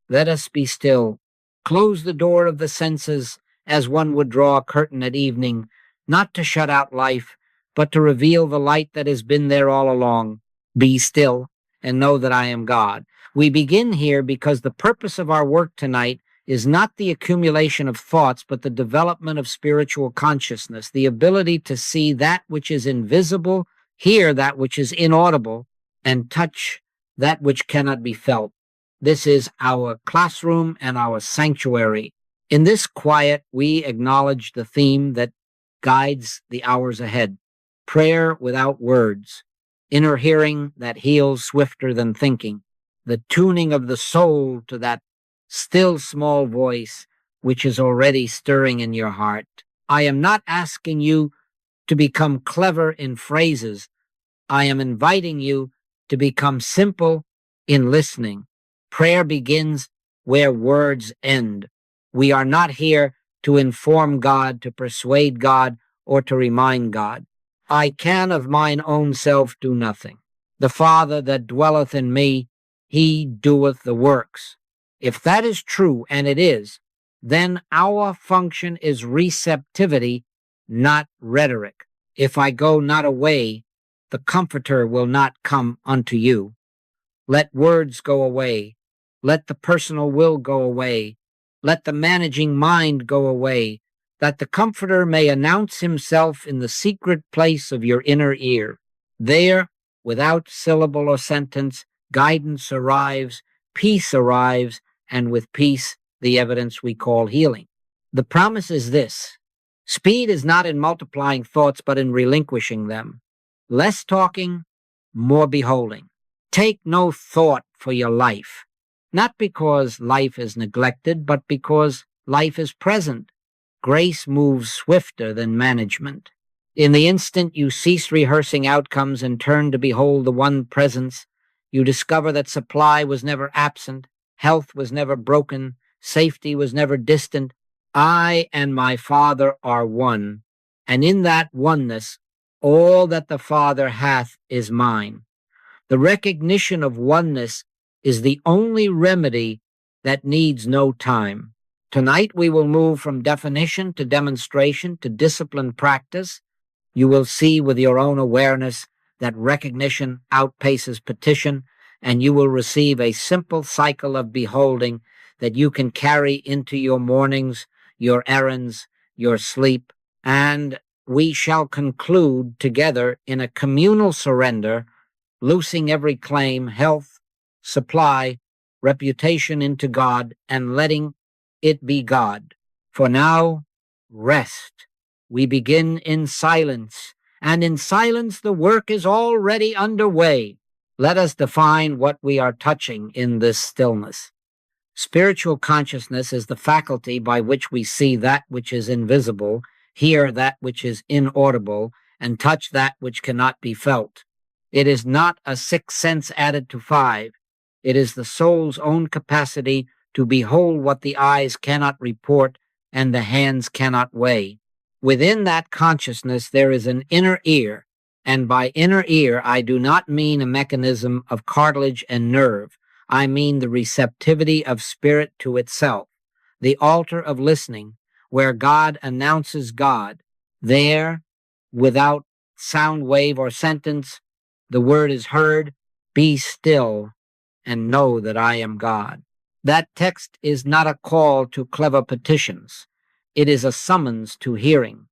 Let us be still. Close the door of the senses as one would draw a curtain at evening, not to shut out life, but to reveal the light that has been there all along. Be still and know that I am God. We begin here because the purpose of our work tonight is not the accumulation of thoughts, but the development of spiritual consciousness, the ability to see that which is invisible, hear that which is inaudible, and touch that which cannot be felt. This is our classroom and our sanctuary. In this quiet, we acknowledge the theme that guides the hours ahead: prayer without words, inner hearing that heals swifter than thinking, the tuning of the soul to that still small voice which is already stirring in your heart. I am not asking you to become clever in phrases. I am inviting you to become simple in listening. Prayer begins where words end. We are not here to inform God, to persuade God, or to remind God. I can of mine own self do nothing. The Father that dwelleth in me, he doeth the works. If that is true, and it is, then our function is receptivity, not rhetoric. If I go not away, the Comforter will not come unto you. Let words go away. Let the personal will go away. Let the managing mind go away, that the Comforter may announce himself in the secret place of your inner ear. There, without syllable or sentence, guidance arrives, peace arrives, and with peace, the evidence we call healing. The promise is this: speed is not in multiplying thoughts, but in relinquishing them. Less talking, more beholding. Take no thought for your life, not because life is neglected, but because life is present. Grace moves swifter than management. In the instant you cease rehearsing outcomes and turn to behold the one presence, you discover that supply was never absent, health was never broken, safety was never distant. I and my Father are one, and in that oneness, all that the Father hath is mine. The recognition of oneness is the only remedy that needs no time. Tonight we will move from definition to demonstration to disciplined practice. You will see with your own awareness that recognition outpaces petition, and you will receive a simple cycle of beholding that you can carry into your mornings, your errands, your sleep, and we shall conclude together in a communal surrender, loosing every claim, health, supply, reputation into God, and letting it be God. For now, rest. We begin in silence, and in silence the work is already underway. Let us define what we are touching in this stillness. Spiritual consciousness is the faculty by which we see that which is invisible, hear that which is inaudible, and touch that which cannot be felt. It is not a sixth sense added to five. It is the soul's own capacity to behold what the eyes cannot report and the hands cannot weigh. Within that consciousness there is an inner ear, and by inner ear I do not mean a mechanism of cartilage and nerve. I mean the receptivity of spirit to itself, the altar of listening, where God announces God. There, without sound wave or sentence, the word is heard: be still and know that I am God. That text is not a call to clever petitions. It is a summons to hearing.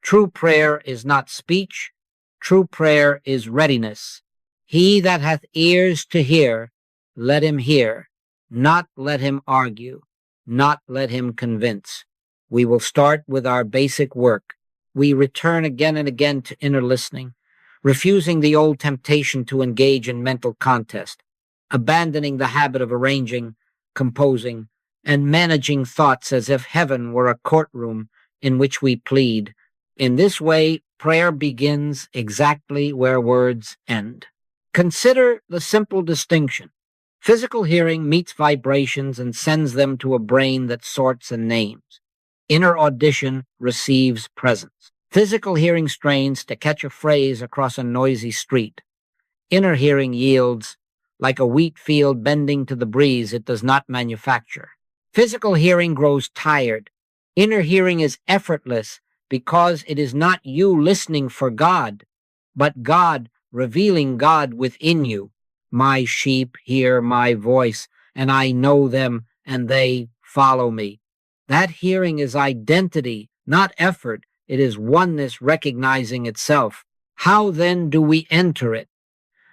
True prayer is not speech. True prayer is readiness. He that hath ears to hear, let him hear, not let him argue, not let him convince. We will start with our basic work. We return again and again to inner listening, refusing the old temptation to engage in mental contest, abandoning the habit of arranging, composing, and managing thoughts as if heaven were a courtroom in which we plead. In this way, prayer begins exactly where words end. Consider the simple distinction. Physical hearing meets vibrations and sends them to a brain that sorts and names. Inner audition receives presence. Physical hearing strains to catch a phrase across a noisy street. Inner hearing yields, like a wheat field bending to the breeze it does not manufacture. Physical hearing grows tired. Inner hearing is effortless because it is not you listening for God, but God revealing God within you. My sheep hear my voice, and I know them, and they follow me. That hearing is identity, not effort. It is oneness recognizing itself. How then do we enter it?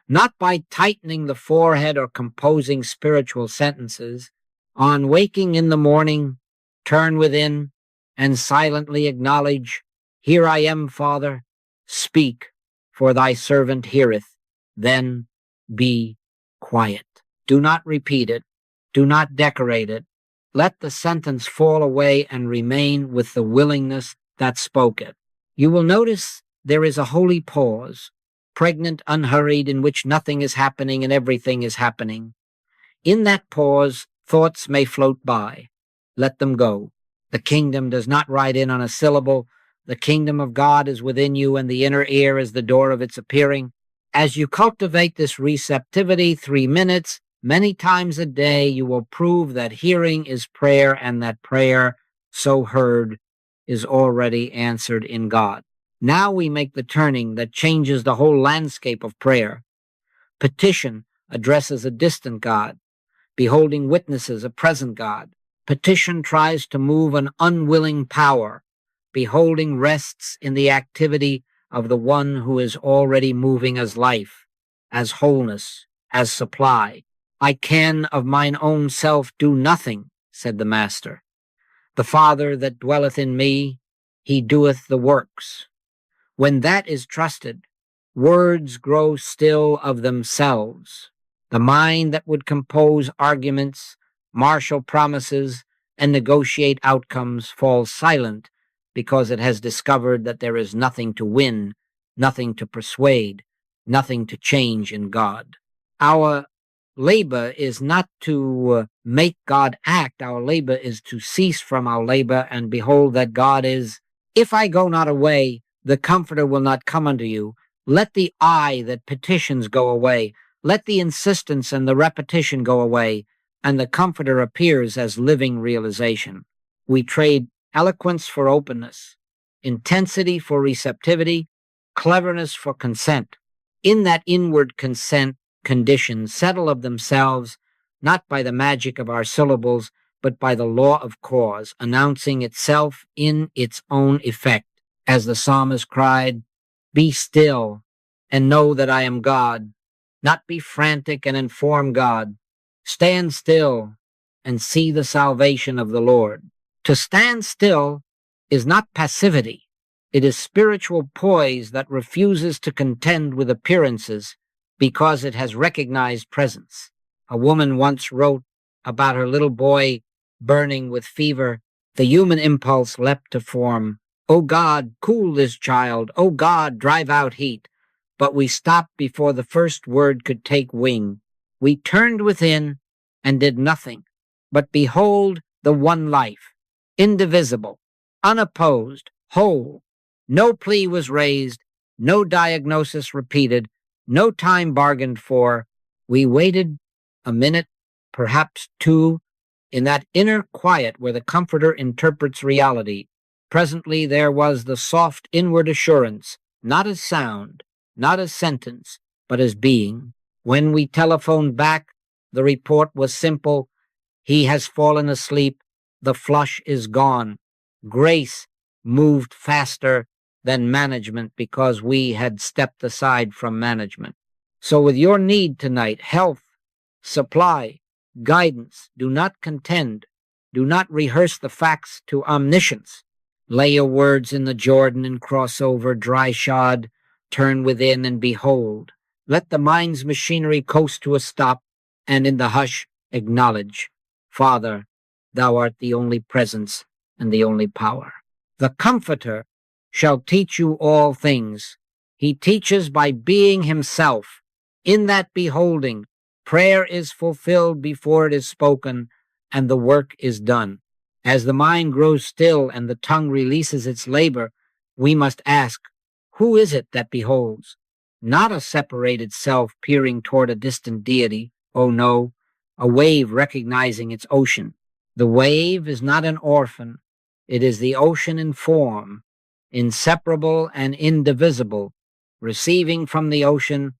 Not by tightening the forehead or composing spiritual sentences. On waking in the morning, turn within and silently acknowledge, Here I am, Father. Speak, for thy servant heareth. Then be quiet. Do not repeat it. Do not decorate it. Let the sentence fall away and remain with the willingness that spoke it. You will notice there is a holy pause, pregnant, unhurried, in which nothing is happening and everything is happening. In that pause, thoughts may float by. Let them go. The kingdom does not ride in on a syllable. The kingdom of God is within you, and the inner ear is the door of its appearing. As you cultivate this receptivity 3 minutes, many times a day, you will prove that hearing is prayer, and that prayer, so heard, is already answered in God. Now we make the turning that changes the whole landscape of prayer. Petition addresses a distant God. Beholding witnesses a present God. Petition tries to move an unwilling power. Beholding rests in the activity of the one who is already moving as life, as wholeness, as supply. I can of mine own self do nothing, said the Master. The Father that dwelleth in me, he doeth the works. When that is trusted, words grow still of themselves. The mind that would compose arguments, marshal promises, and negotiate outcomes falls silent because it has discovered that there is nothing to win, nothing to persuade, nothing to change in God. Our labor is not to make God act. Our labor is to cease from our labor and behold that God is, if I go not away, the Comforter will not come unto you. Let the I that petitions go away. Let the insistence and the repetition go away, and the Comforter appears as living realization. We trade eloquence for openness, intensity for receptivity, cleverness for consent. In that inward consent, conditions settle of themselves, not by the magic of our syllables, but by the law of cause, announcing itself in its own effect. As the psalmist cried, Be still and know that I am God. Not be frantic and inform God. Stand still and see the salvation of the Lord. To stand still is not passivity. It is spiritual poise that refuses to contend with appearances because it has recognized presence. A woman once wrote about her little boy burning with fever. The human impulse leapt to form. O God, cool this child. O God, drive out heat. But we stopped before the first word could take wing. We turned within and did nothing. But behold the one life, indivisible, unopposed, whole. No plea was raised, no diagnosis repeated, no time bargained for. We waited a minute, perhaps 2, in that inner quiet where the Comforter interprets reality. Presently there was the soft inward assurance, not as sound, not as sentence, but as being. When we telephoned back, the report was simple. He has fallen asleep. The flush is gone. Grace moved faster than management because we had stepped aside from management. So with your need tonight, health, supply, guidance, do not contend. Do not rehearse the facts to omniscience. Lay your words in the Jordan and cross over dry shod. Turn within and behold. Let the mind's machinery coast to a stop, and in the hush acknowledge, Father, thou art the only presence and the only power. The Comforter shall teach you all things. He teaches by being himself. In that beholding, prayer is fulfilled before it is spoken, and the work is done. As the mind grows still and the tongue releases its labor, we must ask, who is it that beholds? Not a separated self peering toward a distant deity, Oh no, a wave recognizing its ocean. The wave is not an orphan. It is the ocean in form, inseparable and indivisible, receiving from the ocean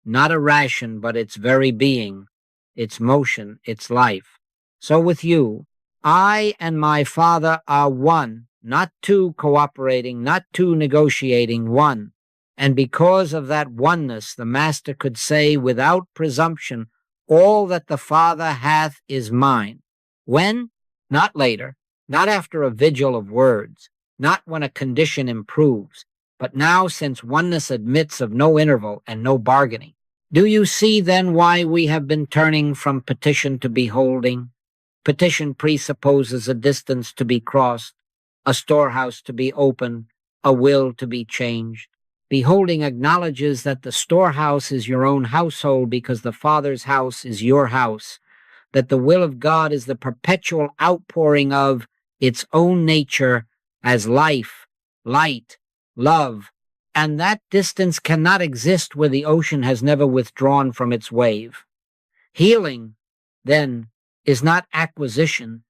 not a ration, but its very being, its motion, its life. So with you, I and my Father are one, not two cooperating, not two negotiating, one. And because of that oneness, the Master could say without presumption, all that the Father hath is mine. When? Not later, not after a vigil of words, not when a condition improves, but now, since oneness admits of no interval and no bargaining. Do you see then why we have been turning from petition to beholding? Petition presupposes a distance to be crossed, a storehouse to be opened, a will to be changed. Beholding acknowledges that the storehouse is your own household because the Father's house is your house, that the will of God is the perpetual outpouring of its own nature as life, light, love, and that distance cannot exist where the ocean has never withdrawn from its wave. Healing, then, is not acquisition,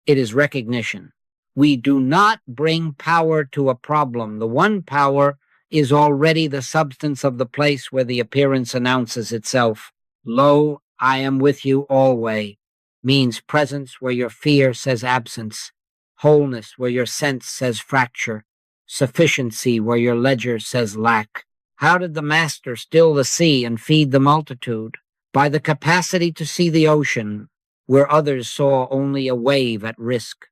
it is recognition. We do not bring power to a problem. The one power is already the substance of the place where the appearance announces itself. Lo, I am with you always, means presence where your fear says absence, wholeness where your sense says fracture, sufficiency where your ledger says lack. How did the Master still the sea and feed the multitude? By the capacity to see the ocean where others saw only a wave at risk,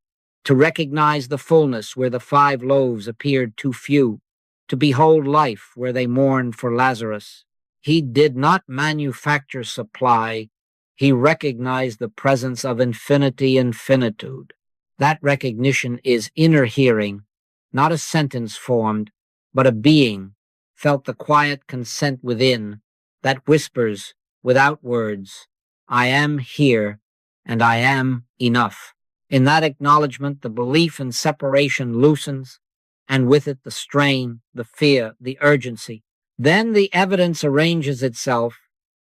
to recognize the fullness where the 5 loaves appeared too few, to behold life where they mourned for Lazarus. He did not manufacture supply. He recognized the presence of infinity and finitude. That recognition is inner hearing, not a sentence formed, but a being, felt the quiet consent within that whispers without words, I am here and I am enough. In that acknowledgement, the belief in separation loosens, and with it the strain, the fear, the urgency. Then the evidence arranges itself,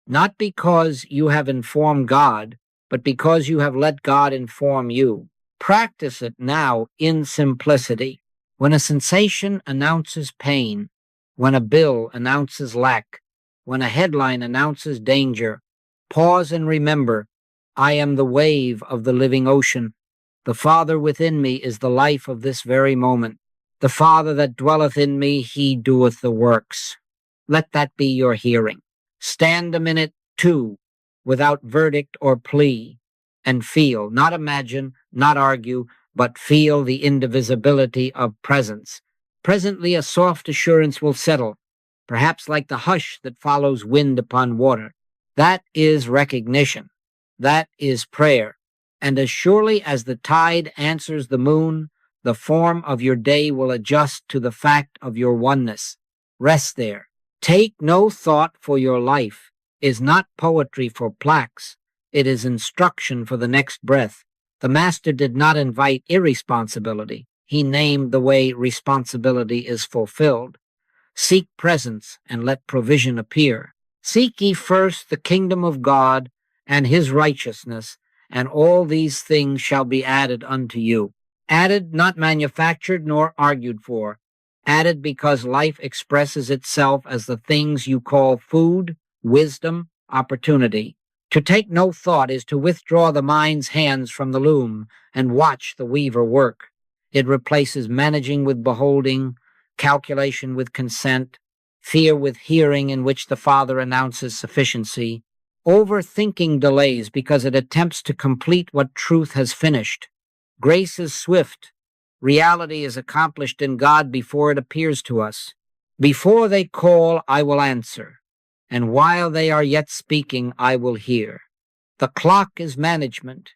not because you have informed God, but because you have let God inform you. Practice it now in simplicity. When a sensation announces pain, when a bill announces lack, when a headline announces danger, pause and remember, I am the wave of the living ocean. The Father within me is the life of this very moment. The Father that dwelleth in me, he doeth the works. Let that be your hearing. Stand a minute, too, without verdict or plea, and feel, not imagine, not argue, but feel the indivisibility of presence. Presently a soft assurance will settle, perhaps like the hush that follows wind upon water. That is recognition. That is prayer. And as surely as the tide answers the moon, the form of your day will adjust to the fact of your oneness. Rest there. Take no thought for your life is not poetry for plaques. It is instruction for the next breath. The Master did not invite irresponsibility. He named the way responsibility is fulfilled. Seek presence and let provision appear. Seek ye first the kingdom of God and his righteousness, and all these things shall be added unto you. Added, not manufactured nor argued for. Added because life expresses itself as the things you call food, wisdom, opportunity. To take no thought is to withdraw the mind's hands from the loom and watch the weaver work. It replaces managing with beholding, calculation with consent, fear with hearing in which the Father announces sufficiency. Overthinking delays because it attempts to complete what truth has finished. Grace is swift. Reality is accomplished in God before it appears to us. Before they call, I will answer, and while they are yet speaking, I will hear. The clock is management.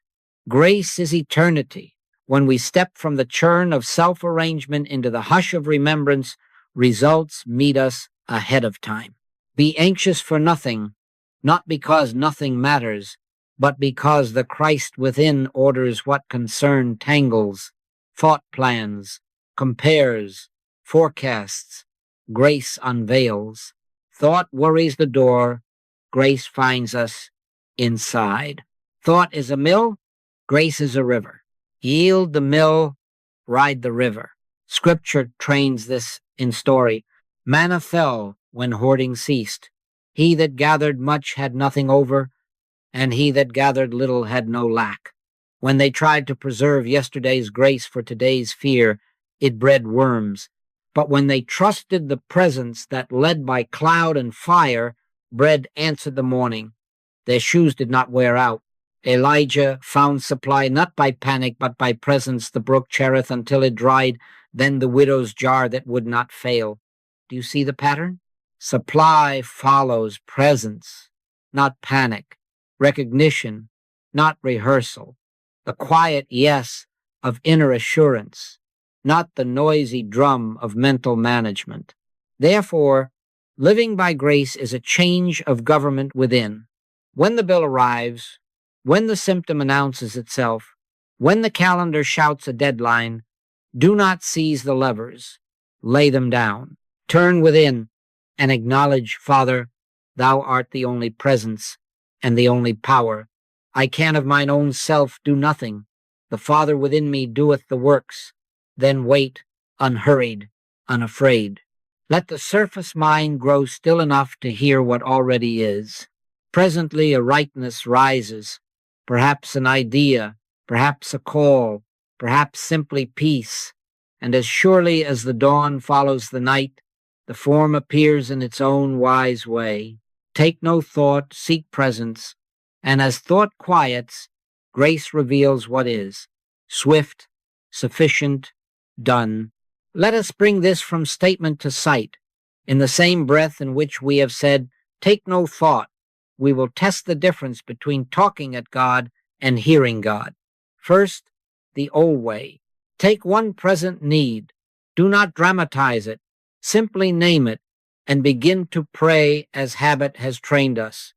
Grace is eternity. When we step from the churn of self-arrangement into the hush of remembrance, results meet us ahead of time. Be anxious for nothing, not because nothing matters, but because the Christ within orders what concern tangles, thought plans, compares, forecasts. Grace unveils. Thought worries the door. Grace finds us inside. Thought is a mill, grace is a river. Yield the mill, ride the river. Scripture trains this in story. Manna fell when hoarding ceased. He that gathered much had nothing over, and he that gathered little had no lack. When they tried to preserve yesterday's grace for today's fear, it bred worms. But when they trusted the presence that led by cloud and fire, bread answered the morning. Their shoes did not wear out. Elijah found supply not by panic, but by presence. The brook Cherith until it dried, then the widow's jar that would not fail. Do you see the pattern? Supply follows presence, not panic. Recognition, not rehearsal. The quiet yes of inner assurance, not the noisy drum of mental management. Therefore, living by grace is a change of government within. When the bill arrives, when the symptom announces itself, when the calendar shouts a deadline, do not seize the levers. Lay them down. Turn within and acknowledge, Father, thou art the only presence and the only power. I can of mine own self do nothing. The Father within me doeth the works. Then wait, unhurried, unafraid. Let the surface mind grow still enough to hear what already is. Presently a rightness rises, perhaps an idea, perhaps a call, perhaps simply peace, and as surely as the dawn follows the night, the form appears in its own wise way. Take no thought, seek presence, and as thought quiets, grace reveals what is, swift, sufficient, done. Let us bring this from statement to sight. In the same breath in which we have said, take no thought, we will test the difference between talking at God and hearing God. First, the old way. Take one present need. Do not dramatize it. Simply name it and begin to pray as habit has trained us.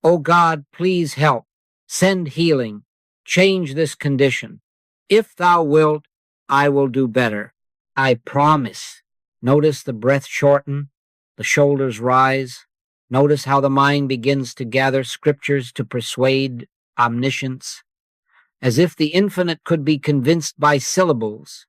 O God, please help. Send healing. Change this condition. If thou wilt, I will do better. I promise. Notice the breath shorten, the shoulders rise. Notice how the mind begins to gather scriptures to persuade omniscience, as if the infinite could be convinced by syllables.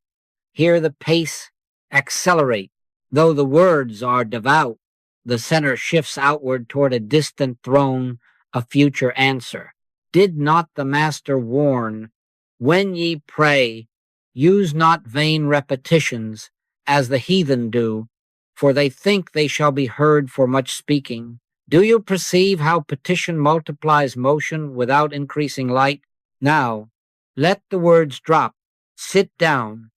Hear the pace accelerate. Though the words are devout, the center shifts outward toward a distant throne, a future answer. Did not the Master warn, when ye pray, use not vain repetitions, as the heathen do, for they think they shall be heard for much speaking. Do you perceive how petition multiplies motion without increasing light? Now, let the words drop. Sit down,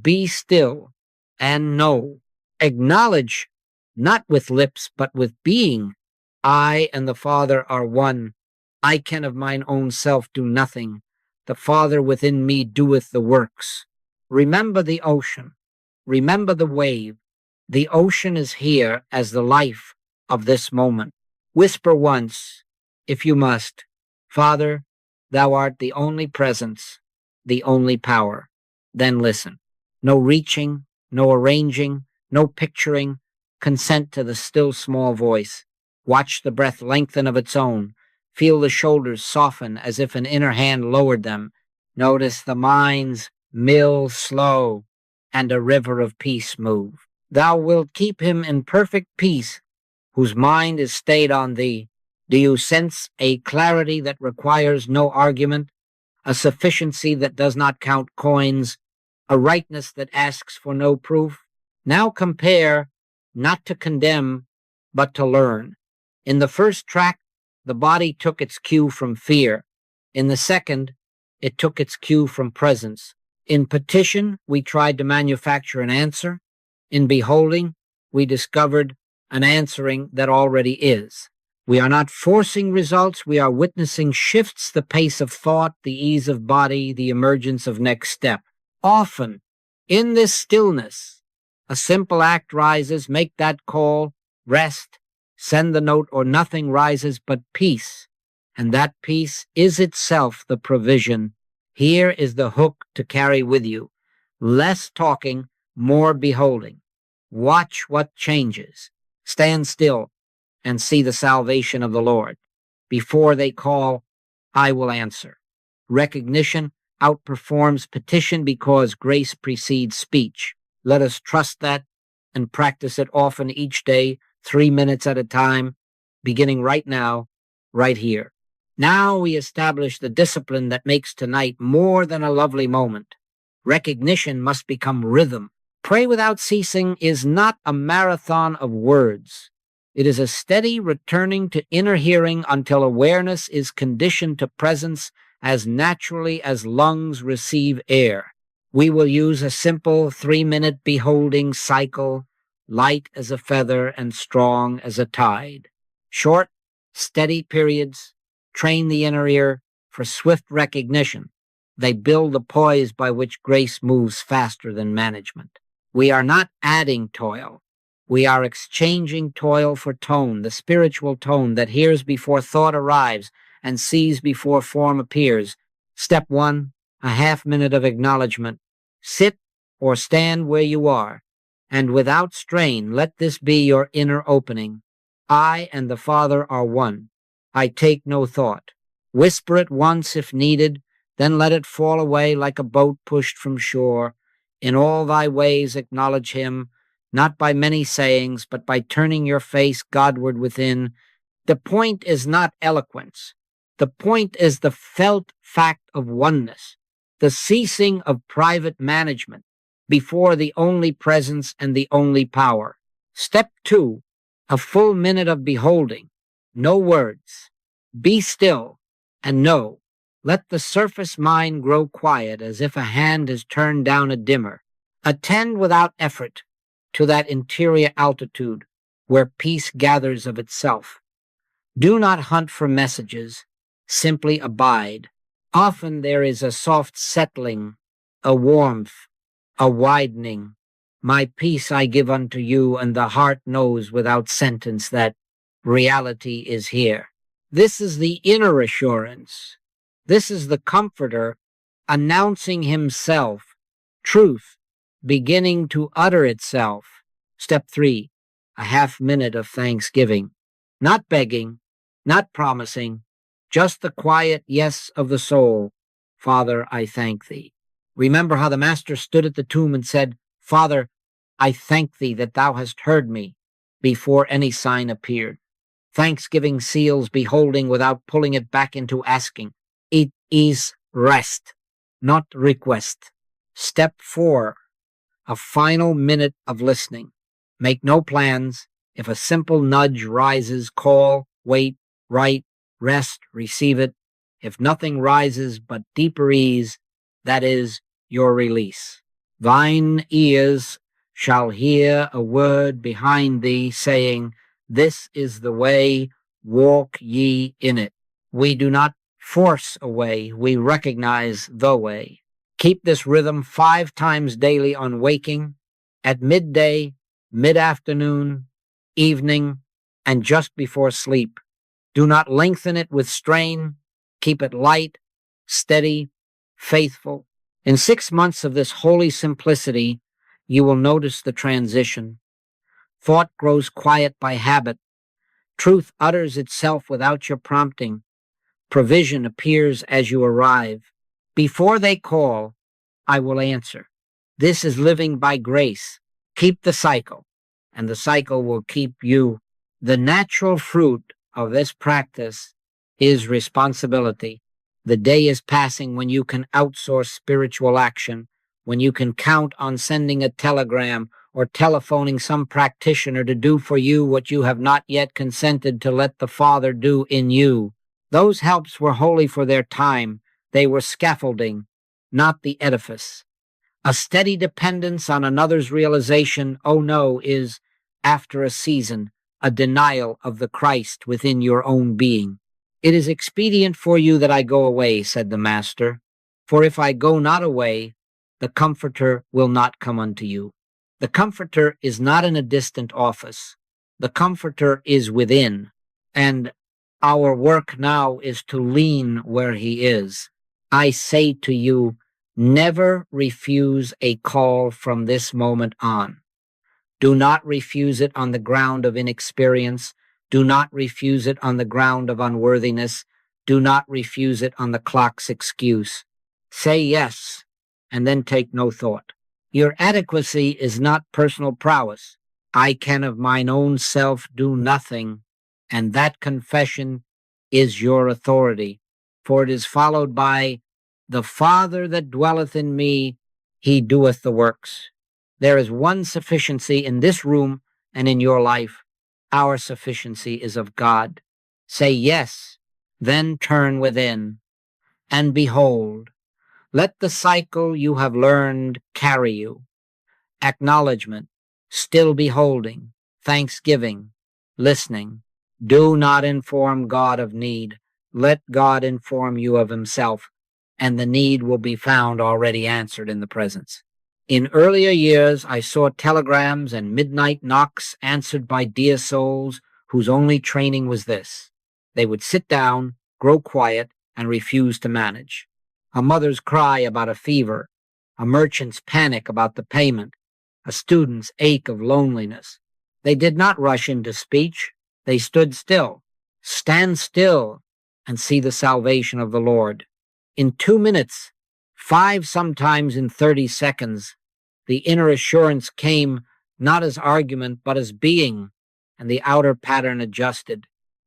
be still, and know. Acknowledge, not with lips, but with being. I and the Father are one. I can of mine own self do nothing. The Father within me doeth the works. Remember the ocean. Remember the wave. The ocean is here as the life of this moment. Whisper once, if you must, Father, thou art the only presence, the only power. Then listen. No reaching, no arranging, no picturing. Consent to the still small voice. Watch the breath lengthen of its own. Feel the shoulders soften as if an inner hand lowered them. Notice the mind's mill slow and a river of peace move. Thou wilt keep him in perfect peace whose mind is stayed on thee. Do you sense a clarity that requires no argument, a sufficiency that does not count coins, a rightness that asks for no proof? Now compare, not to condemn, but to learn. In the first track, the body took its cue from fear. In the second, it took its cue from presence. In petition, we tried to manufacture an answer. In beholding, we discovered an answering that already is. We are not forcing results, we are witnessing shifts, the pace of thought, the ease of body, the emergence of next step. Often, in this stillness, a simple act rises, make that call, rest, send the note, or nothing rises but peace. And that peace is itself the provision. Here is the hook to carry with you. Less talking, more beholding. Watch what changes. Stand still and see the salvation of the Lord. Before they call, I will answer. Recognition outperforms petition because grace precedes speech. Let us trust that and practice it often each day, 3 minutes at a time, beginning right now, right here. Now we establish the discipline that makes tonight more than a lovely moment. Recognition must become rhythm. Pray without ceasing is not a marathon of words. It is a steady returning to inner hearing until awareness is conditioned to presence as naturally as lungs receive air. We will use a simple 3-minute beholding cycle, light as a feather and strong as a tide. Short, steady periods train the inner ear for swift recognition. They build the poise by which grace moves faster than management. We are not adding toil. We are exchanging toil for tone, the spiritual tone that hears before thought arrives and sees before form appears. Step 1, a half-minute of acknowledgement. Sit or stand where you are, and without strain, let this be your inner opening. I and the Father are one. I take no thought. Whisper it once if needed, then let it fall away like a boat pushed from shore. In all thy ways acknowledge him, not by many sayings, but by turning your face Godward within. The point is not eloquence. The point is the felt fact of oneness, the ceasing of private management before the only presence and the only power. Step 2, a full minute of beholding. No words. Be still and know. Let the surface mind grow quiet as if a hand has turned down a dimmer. Attend without effort to that interior altitude where peace gathers of itself. Do not hunt for messages, simply abide. Often there is a soft settling, a warmth, a widening. My peace I give unto you, and the heart knows without sentence that reality is here. This is the inner assurance. This is the comforter announcing himself, truth beginning to utter itself. Step 3, a half-minute of thanksgiving. Not begging, not promising, just the quiet yes of the soul. Father, I thank thee. Remember how the Master stood at the tomb and said, Father, I thank thee that thou hast heard me before any sign appeared. Thanksgiving seals beholding without pulling it back into asking. It is rest, not request. Step 4, a final minute of listening. Make no plans. If a simple nudge rises, call, wait, write, rest, receive it. If nothing rises but deeper ease, that is your release. Thine ears shall hear a word behind thee saying, This is the way, walk ye in it. We do not force a way, we recognize the way. Keep this rhythm 5 times daily on waking, at midday, mid-afternoon, evening, and just before sleep. Do not lengthen it with strain. Keep it light, steady, faithful. In 6 months of this holy simplicity, you will notice the transition. Thought grows quiet by habit. Truth utters itself without your prompting. Provision appears as you arrive. Before they call, I will answer. This is living by grace. Keep the cycle, and the cycle will keep you. The natural fruit of this practice is responsibility. The day is passing when you can outsource spiritual action, when you can count on sending a telegram or telephoning some practitioner to do for you what you have not yet consented to let the Father do in you. Those helps were wholly for their time. They were scaffolding, not the edifice. A steady dependence on another's realization, oh no, is, after a season, a denial of the Christ within your own being. It is expedient for you that I go away, said the Master, for if I go not away, the Comforter will not come unto you. The Comforter is not in a distant office. The Comforter is within, and our work now is to lean where he is. I say to you, never refuse a call from this moment on. Do not refuse it on the ground of inexperience, Do not refuse it on the ground of unworthiness. Do not refuse it on the clock's excuse. Say yes, and then take no thought. Your adequacy is not personal prowess. I can of mine own self do nothing, and that confession is your authority. For it is followed by, the Father that dwelleth in me, he doeth the works. There is one sufficiency in this room and in your life. Our sufficiency is of God. Say yes, then turn within, and behold, let the cycle you have learned carry you. Acknowledgement, still beholding, thanksgiving, listening. Do not inform God of need. Let God inform you of himself, and the need will be found already answered in the presence. In earlier years, I saw telegrams and midnight knocks answered by dear souls whose only training was this. They would sit down, grow quiet, and refuse to manage. A mother's cry about a fever, a merchant's panic about the payment, a student's ache of loneliness. They did not rush into speech. They stood still. Stand still and see the salvation of the Lord. In 2 minutes, 5 sometimes in 30 seconds, the inner assurance came not as argument but as being, and the outer pattern adjusted.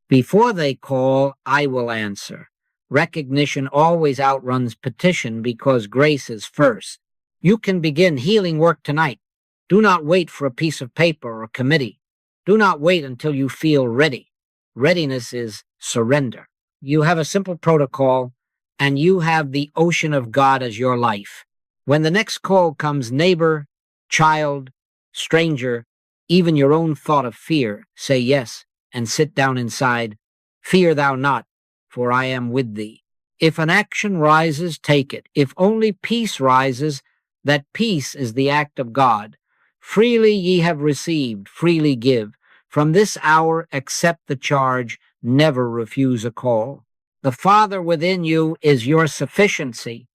Before they call, I will answer. Recognition always outruns petition because grace is first. You can begin healing work tonight. Do not wait for a piece of paper or a committee. Do not wait until you feel ready. Readiness is surrender. You have a simple protocol, and you have the ocean of God as your life. When the next call comes, neighbor, child, stranger, even your own thought of fear, say yes and sit down inside. Fear thou not, for I am with thee. If an action rises, take it. If only peace rises, that peace is the act of God. Freely ye have received, freely give. From this hour accept the charge, never refuse a call. The Father within you is your sufficiency,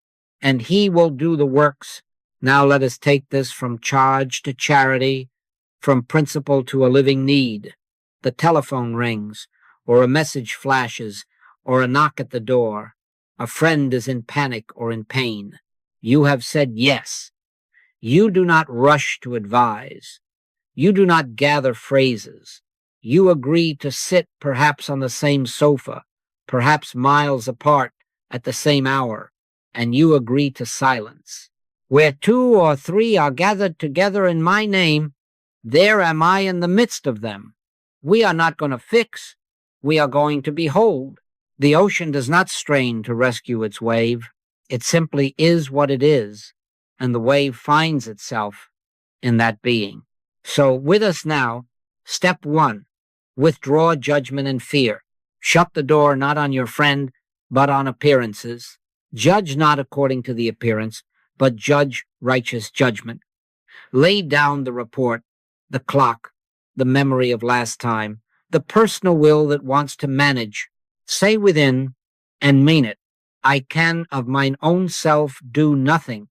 and he will do the works. Now let us take this from charge to charity, from principle to a living need. The telephone rings, or a message flashes, or a knock at the door. A friend is in panic or in pain. You have said yes. You do not rush to advise. You do not gather phrases. You agree to sit perhaps on the same sofa, perhaps miles apart at the same hour, and you agree to silence. Where 2 or 3 are gathered together in my name, there am I in the midst of them. We are not going to fix. We are going to behold. The ocean does not strain to rescue its wave. It simply is what it is, and the wave finds itself in that being. So with us now, step 1, withdraw judgment and fear. Shut the door not on your friend, but on appearances. Judge not according to the appearance, but judge righteous judgment. Lay down the report, the clock, the memory of last time, the personal will that wants to manage. Say within and mean it. I can of mine own self do nothing.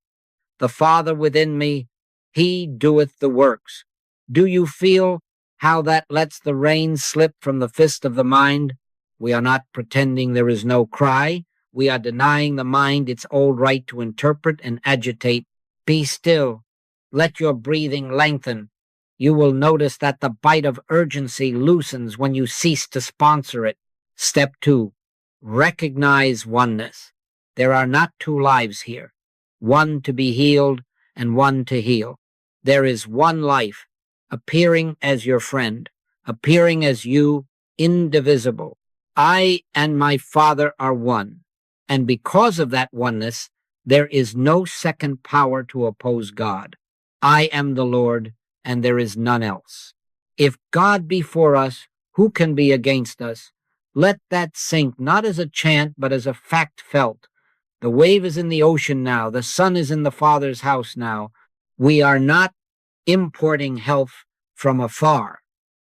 The Father within me, he doeth the works. Do you feel how that lets the reins slip from the fist of the mind? We are not pretending there is no cry. We are denying the mind its old right to interpret and agitate. Be still. Let your breathing lengthen. You will notice that the bite of urgency loosens when you cease to sponsor it. Step 2, recognize oneness. There are not 2 lives here, one to be healed and one to heal. There is one life, appearing as your friend, appearing as you, indivisible. I and my Father are one, and because of that oneness, there is no second power to oppose God. I am the Lord, and there is none else. If God be for us, who can be against us? Let that sink, not as a chant, but as a fact felt. The wave is in the ocean now. The sun is in the Father's house now. We are not importing health from afar.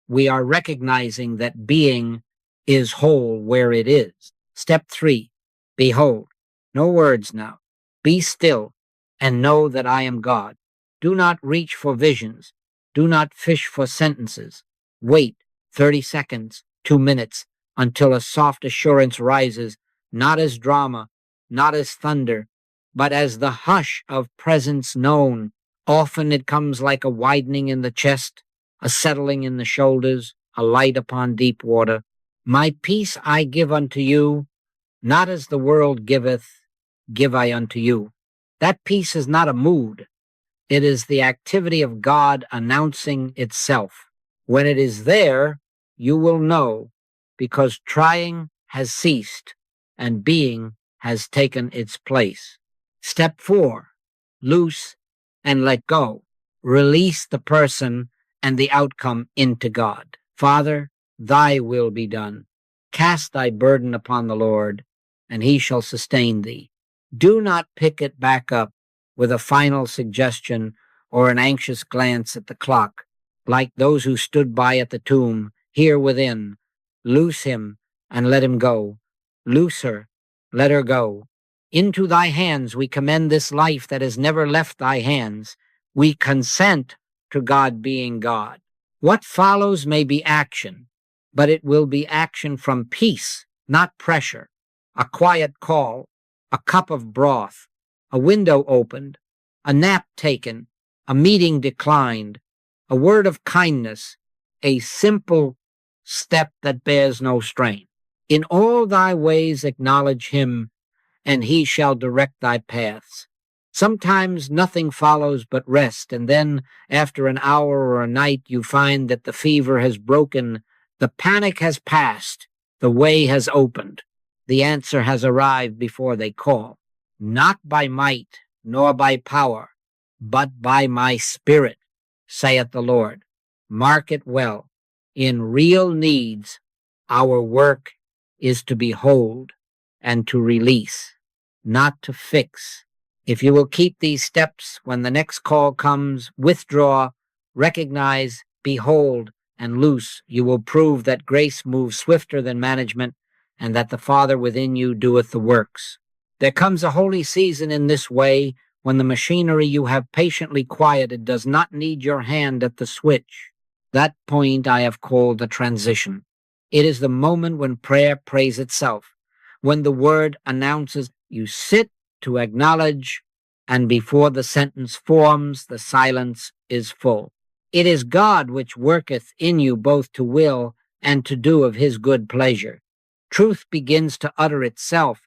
We are recognizing that being is whole where it is. Step 3, behold. No words now. Be still and know that I am God. Do not reach for visions. Do not fish for sentences. Wait 30 seconds. 2 minutes, until a soft assurance rises, not as drama, not as thunder, but as the hush of presence known. Often it comes like a widening in the chest, a settling in the shoulders, a light upon deep water. My peace I give unto you, not as the world giveth, give I unto you. That peace is not a mood. It is the activity of God announcing itself. When it is there, you will know, because trying has ceased and being has taken its place. Step 4, loose and let go. Release the person and the outcome into God. Father, thy will be done. Cast thy burden upon the Lord, and he shall sustain thee. Do not pick it back up with a final suggestion or an anxious glance at the clock, like those who stood by at the tomb, here within. Loose him and let him go. Loose her, let her go. Into thy hands we commend this life that has never left thy hands. We consent to God being God. What follows may be action, but it will be action from peace, not pressure. A quiet call, a cup of broth, a window opened, a nap taken, a meeting declined, a word of kindness, a simple step that bears no strain. In all thy ways acknowledge him, and he shall direct thy paths. Sometimes nothing follows but rest, and then, after an hour or a night, you find that the fever has broken, the panic has passed, the way has opened, the answer has arrived before they call. Not by might, nor by power, but by my Spirit, saith the Lord. Mark it well. In real needs, our work is to behold and to release, not to fix. If you will keep these steps, when the next call comes, withdraw, recognize, behold, and loose, you will prove that grace moves swifter than management, and that the Father within you doeth the works. There comes a holy season in this way, when the machinery you have patiently quieted does not need your hand at the switch. That point I have called the transition. It is the moment when prayer prays itself, when the word announces you sit to acknowledge, and before the sentence forms, the silence is full. It is God which worketh in you both to will and to do of his good pleasure. Truth begins to utter itself,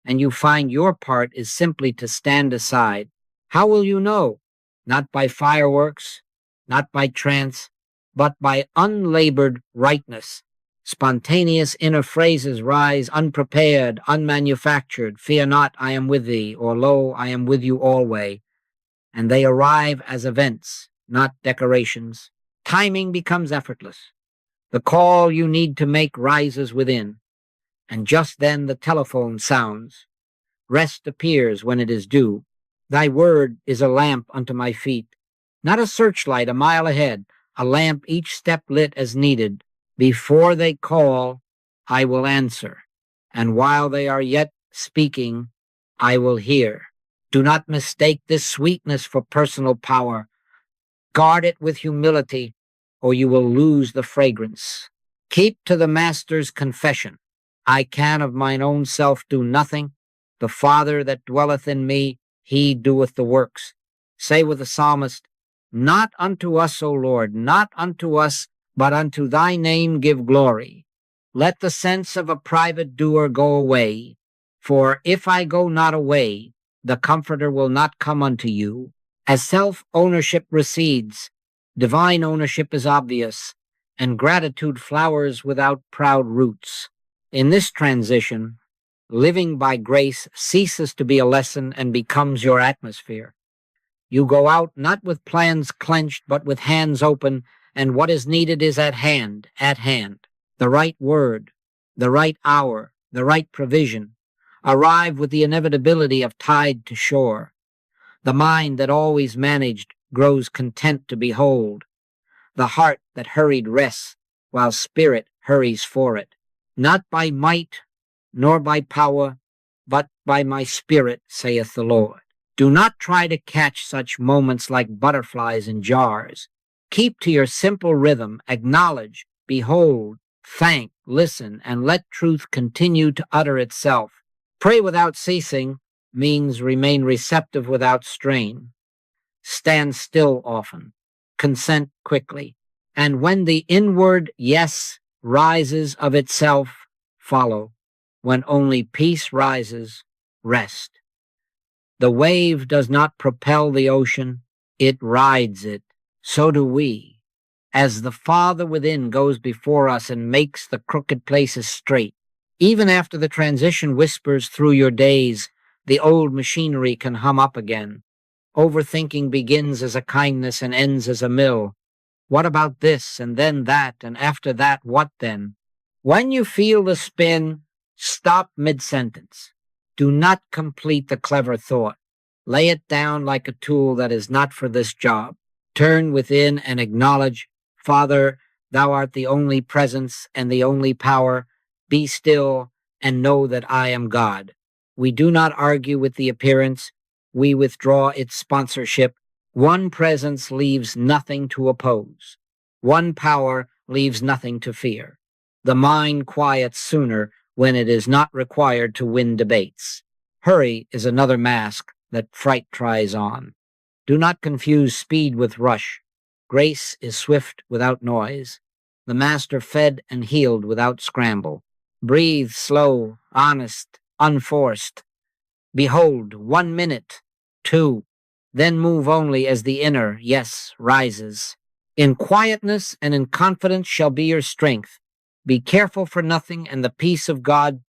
and you find your part is simply to stand aside. How will you know? Not by fireworks, not by trance, but by unlabored rightness. Spontaneous inner phrases rise unprepared, unmanufactured. Fear not, I am with thee, or lo, I am with you alway. And they arrive as events, not decorations. Timing becomes effortless. The call you need to make rises within, and just then the telephone sounds. Rest appears when it is due. Thy word is a lamp unto my feet, not a searchlight a mile ahead, a lamp each step lit as needed. Before they call, I will answer, and while they are yet speaking, I will hear. Do not mistake this sweetness for personal power. Guard it with humility, or you will lose the fragrance. Keep to the Master's confession. I can of mine own self do nothing. The Father that dwelleth in me, he doeth the works. Say with the psalmist, not unto us, O Lord, not unto us, but unto thy name give glory. Let the sense of a private doer go away, for if I go not away, the Comforter will not come unto you. As self-ownership recedes, divine ownership is obvious, and gratitude flowers without proud roots. In this transition, living by grace ceases to be a lesson and becomes your atmosphere. You go out not with plans clenched, but with hands open, and what is needed is at hand, at hand. The right word, the right hour, the right provision. Arrive with the inevitability of tide to shore. The mind that always managed grows content to behold. The heart that hurried rests, while spirit hurries for it. Not by might, nor by power, but by my Spirit, saith the Lord. Do not try to catch such moments like butterflies in jars. Keep to your simple rhythm, acknowledge, behold, Thank, listen, and let truth continue to utter itself. Pray without ceasing means remain receptive without strain. Stand still often. Consent quickly. And when the inward yes rises of itself, follow. When only peace rises, rest. The wave does not propel the ocean, it rides it. So do we. As the Father within goes before us and makes the crooked places straight, even after the transition whispers through your days, the old machinery can hum up again. Overthinking begins as a kindness and ends as a mill. What about this, and then that, and after that, what then? When you feel the spin, stop mid-sentence. Do not complete the clever thought. Lay it down like a tool that is not for this job. Turn within and acknowledge, Father, thou art the only presence and the only power. Be still and know that I am God. We do not argue with the appearance. We withdraw its sponsorship. One presence leaves nothing to oppose. One power leaves nothing to fear. The mind quiets sooner when it is not required to win debates. Hurry is another mask that fright tries on. Do not confuse speed with rush. Grace is swift without noise. The Master fed and healed without scramble. Breathe slow, honest, unforced. Behold, 1 minute, 2, then move only as the inner, yes, rises. In quietness and in confidence shall be your strength. Be careful for nothing, and the peace of God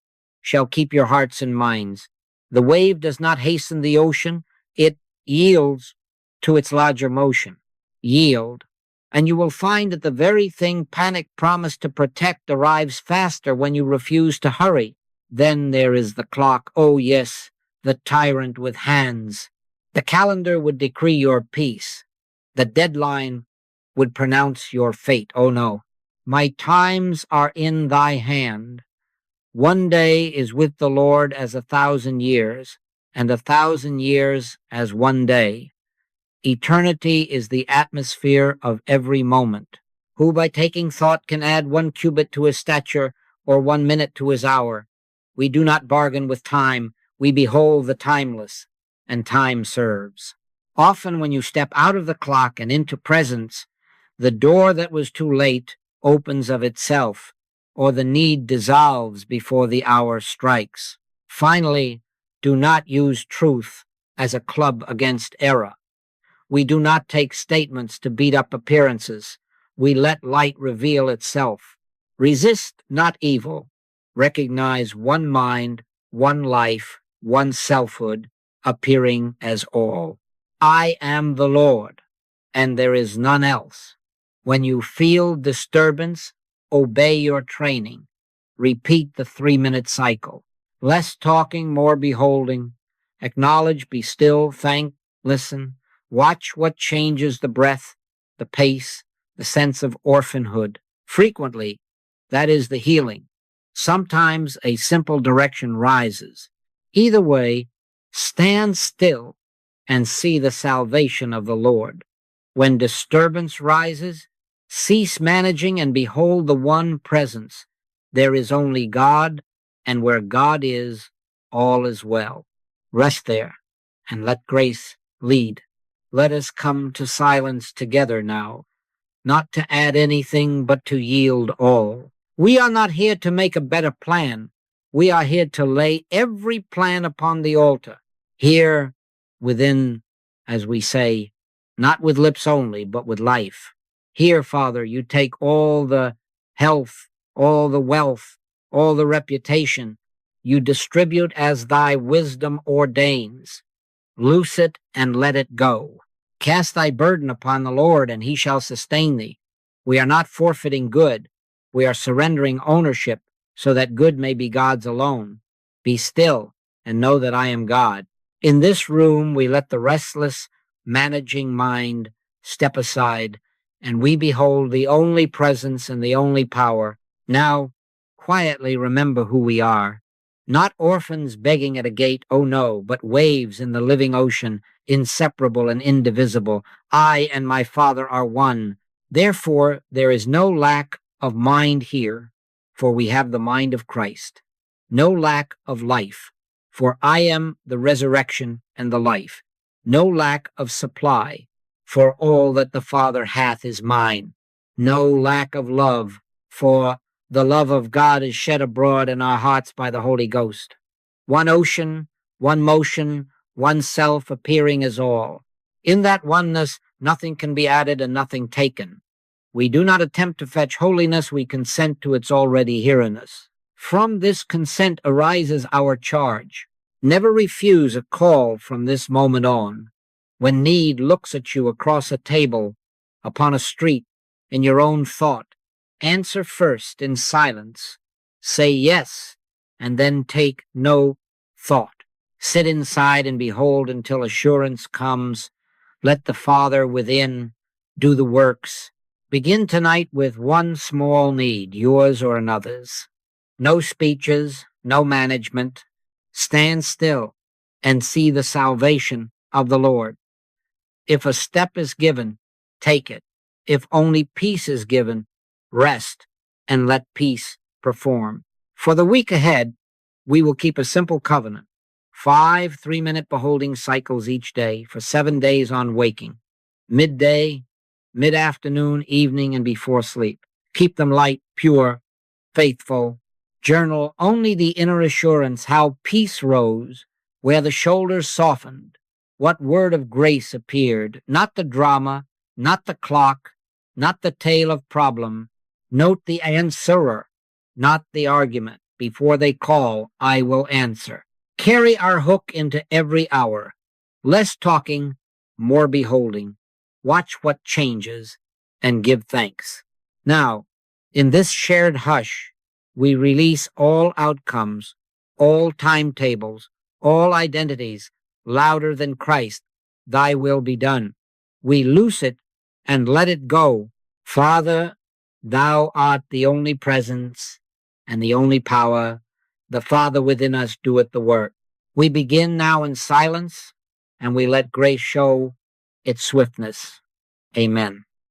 shall keep your hearts and minds. The wave does not hasten the ocean, it yields to its larger motion. Yield, and you will find that the very thing panic promised to protect arrives faster when you refuse to hurry. Then there is the clock, oh yes, the tyrant with hands. The calendar would decree your peace. The deadline would pronounce your fate. Oh no, my times are in thy hand. 1 day is with the Lord as 1,000 years, and 1,000 years as 1 day. Eternity is the atmosphere of every moment. Who by taking thought can add 1 cubit to his stature or 1 minute to his hour? We do not bargain with time. We behold the timeless, and time serves. Often when you step out of the clock and into presence, the door that was too late opens of itself, or the need dissolves before the hour strikes. Finally, do not use truth as a club against error. We do not take statements to beat up appearances. We let light reveal itself. Resist not evil. Recognize one mind, one life, one selfhood, appearing as all. I am the Lord, and there is none else. When you feel disturbance, obey your training. Repeat the 3-minute cycle. Less talking, more beholding. Acknowledge, be still, thank, listen. Watch what changes the breath, the pace, the sense of orphanhood. Frequently, that is the healing. Sometimes a simple direction rises. Either way, stand still and see the salvation of the Lord. When disturbance rises, cease managing and behold the one presence. There is only God, and where God is, all is well. Rest there and let grace lead. Let us come to silence together now, not to add anything but to yield all. We are not here to make a better plan. We are here to lay every plan upon the altar. Here within, as we say, not with lips only, but with life. Here, Father, you take all the health, all the wealth, all the reputation. You distribute as thy wisdom ordains. Loose it and let it go. Cast thy burden upon the Lord, and he shall sustain thee. We are not forfeiting good. We are surrendering ownership so that good may be God's alone. Be still and know that I am God. In this room, we let the restless, managing mind step aside, and we behold the only presence and the only power. Now, quietly remember who we are. Not orphans begging at a gate, oh no, but waves in the living ocean, inseparable and indivisible. I and my Father are one. Therefore, there is no lack of mind here. for we have the mind of Christ. No lack of life, for I am the resurrection and the life. No lack of supply, for all that the Father hath is mine. No lack of love, for the love of God is shed abroad in our hearts by the Holy Ghost. One ocean, one motion, one self appearing as all. In that oneness, nothing can be added and nothing taken. We do not attempt to fetch holiness, we consent to its already here-in-us. From this consent arises our charge. Never refuse a call from this moment on. When need looks at you across a table, upon a street, in your own thought, answer first in silence. Say yes, and then take no thought. Sit inside and behold until assurance comes. Let the Father within do the works. Begin tonight with one small need, yours or another's. No speeches, no management. Stand still and see the salvation of the Lord. If a step is given, take it. If only peace is given, rest and let peace perform. For the week ahead, we will keep a simple covenant. 5 3-minute beholding cycles each day for 7 days on waking. Midday, mid-afternoon, evening, and before sleep. Keep them light, pure, faithful. Journal only the inner assurance how peace rose, where the shoulders softened, what word of grace appeared, not the drama, not the clock, not the tale of problem. Note the answerer, not the argument. Before they call, I will answer. Carry our hook into every hour. Less talking, more beholding. Watch what changes and give thanks. Now, in this shared hush, we release all outcomes, all timetables, all identities, louder than Christ. Thy will be done. We loose it and let it go. Father, thou art the only presence and the only power. The Father within us doeth the work. We begin now in silence, and we let grace show its swiftness. Amen.